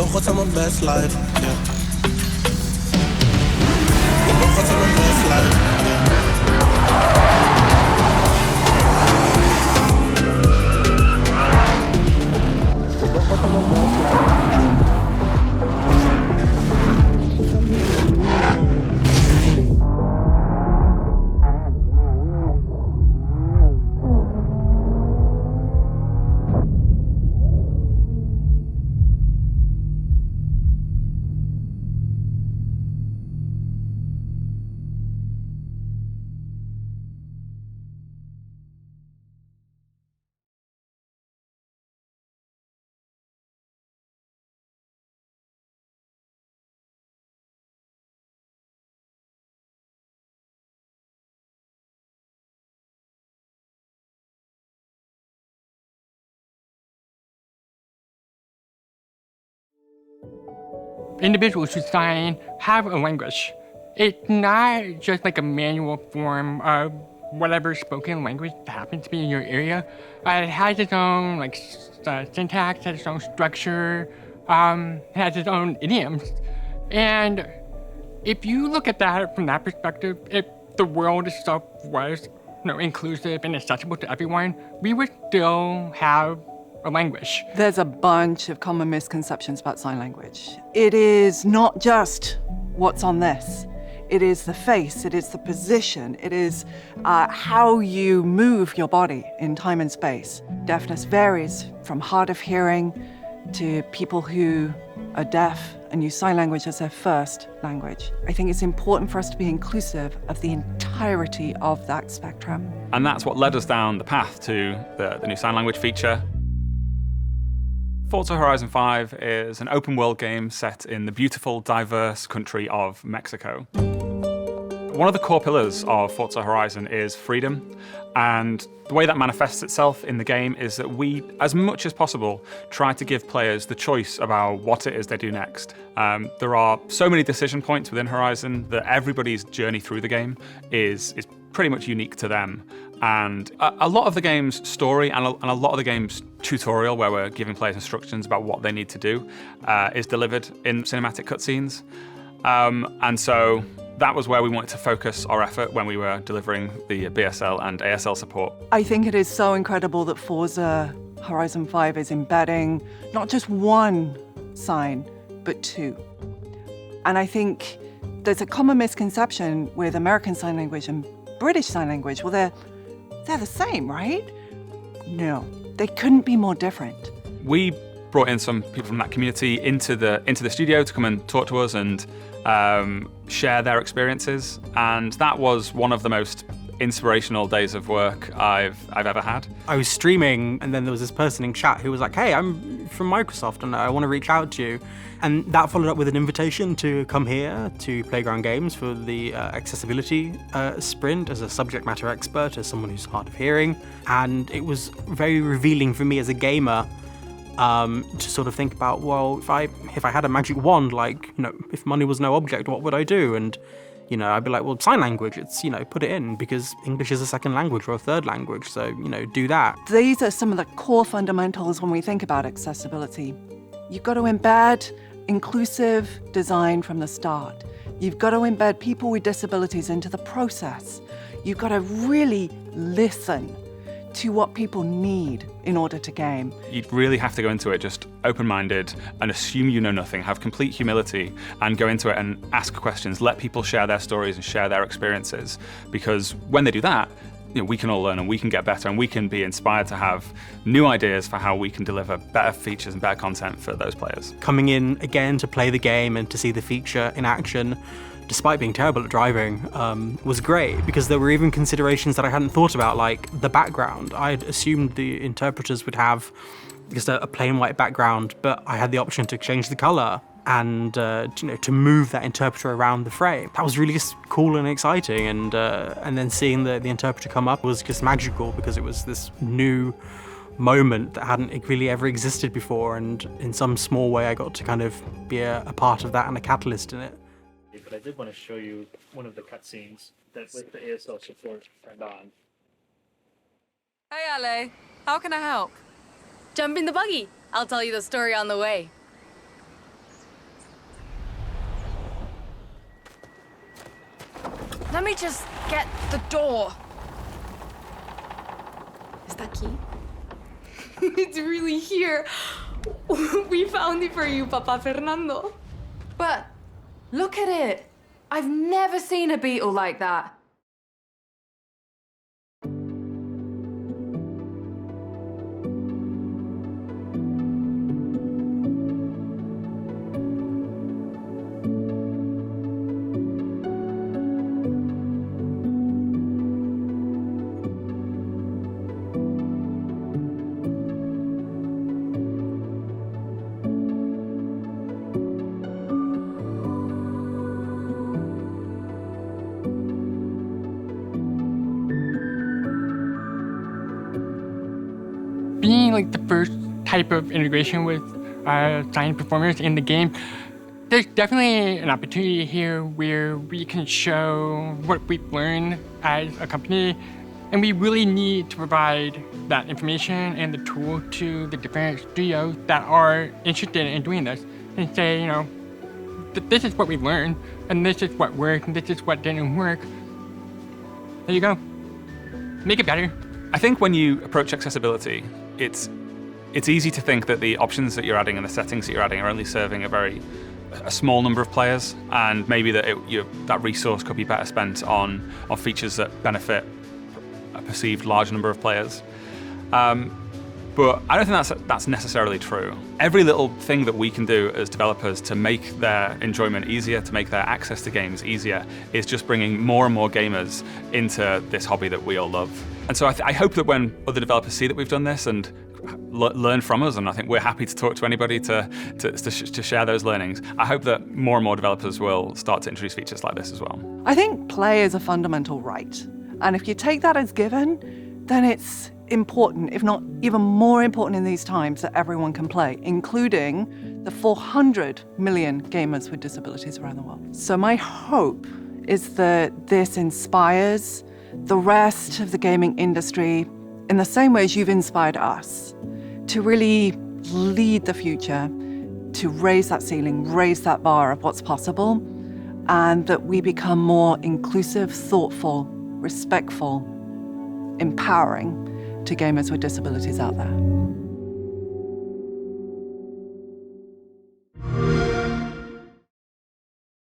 both got my best life, yeah. We both got my best life, yeah. We both got my best life. Individuals who sign have a language. It's not just like a manual form of whatever spoken language that happens to be in your area. It has its own syntax, has its own structure, has its own idioms. And if you look at that from that perspective, if the world itself was inclusive and accessible to everyone, we would still have a language. There's a bunch of common misconceptions about sign language. It is not just what's on this. It is the face, it is the position, it is how you move your body in time and space. Deafness varies from hard of hearing to people who are deaf and use sign language as their first language. I think it's important for us to be inclusive of the entirety of that spectrum. And that's what led us down the path to the new sign language feature. Forza Horizon 5 is an open world game set in the beautiful, diverse country of Mexico. One of the core pillars of Forza Horizon is freedom, and the way that manifests itself in the game is that we, as much as possible, try to give players the choice about what it is they do next. There are so many decision points within Horizon that everybody's journey through the game is pretty much unique to them. And a lot of the game's story and a lot of the game's tutorial, where we're giving players instructions about what they need to do, is delivered in cinematic cutscenes. And so that was where we wanted to focus our effort when we were delivering the BSL and ASL support. I think it is so incredible that Forza Horizon 5 is embedding not just one sign, but two. And I think there's a common misconception with American Sign Language and British Sign Language. Well, they're the same, right? No, they couldn't be more different. We brought in some people from that community into the studio to come and talk to us and share their experiences, and that was one of the most inspirational days of work I've ever had. I was streaming, and then there was this person in chat who was like, "Hey, I'm from Microsoft and I want to reach out to you." And that followed up with an invitation to come here to Playground Games for the accessibility sprint as a subject matter expert, as someone who's hard of hearing. And it was very revealing for me as a gamer to sort of think about, well, if I had a magic wand, if money was no object, what would I do? And I'd be like, well, sign language, it's, put it in, because English is a second language or a third language, so, do that. These are some of the core fundamentals when we think about accessibility. You've got to embed inclusive design from the start. You've got to embed people with disabilities into the process. You've got to really listen to what people need in order to game. You really have to go into it just open-minded and assume you know nothing, have complete humility, and go into it and ask questions, let people share their stories and share their experiences, because when they do that, we can all learn and we can get better and we can be inspired to have new ideas for how we can deliver better features and better content for those players. Coming in again to play the game and to see the feature in action, despite being terrible at driving, was great, because there were even considerations that I hadn't thought about, like the background. I'd assumed the interpreters would have just a plain white background, but I had the option to change the color and to move that interpreter around the frame. That was really just cool and exciting, and then seeing the interpreter come up was just magical, because it was this new moment that hadn't really ever existed before, and in some small way I got to kind of be a part of that and a catalyst in it. But I did want to show you one of the cutscenes that's with the ASL support turned on. Hey Ale, how can I help? Jump in the buggy. I'll tell you the story on the way. Let me just get the door. Is that key? It's really here. We found it for you, Papa Fernando. But look at it. I've never seen a beetle like that. Being like the first type of integration with signed performers in the game, there's definitely an opportunity here where we can show what we've learned as a company, and we really need to provide that information and the tool to the different studios that are interested in doing this, and say, you know, this is what we learned, and this is what worked, and this is what didn't work. There you go. Make it better. I think when you approach accessibility, it's easy to think that the options that you're adding and the settings that you're adding are only serving a small number of players, and maybe that that resource could be better spent on features that benefit a perceived large number of players. But I don't think that's necessarily true. Every little thing that we can do as developers to make their enjoyment easier, to make their access to games easier, is just bringing more and more gamers into this hobby that we all love. And so I hope that when other developers see that we've done this and learn from us, and I think we're happy to talk to anybody to share those learnings, I hope that more and more developers will start to introduce features like this as well. I think play is a fundamental right. And if you take that as given, then it's important, if not even more important in these times, that everyone can play, including the 400 million gamers with disabilities around the world. So my hope is that this inspires the rest of the gaming industry in the same way as you've inspired us to really lead the future, to raise that ceiling, raise that bar of what's possible, and that we become more inclusive, thoughtful, respectful, empowering to gamers with disabilities out there.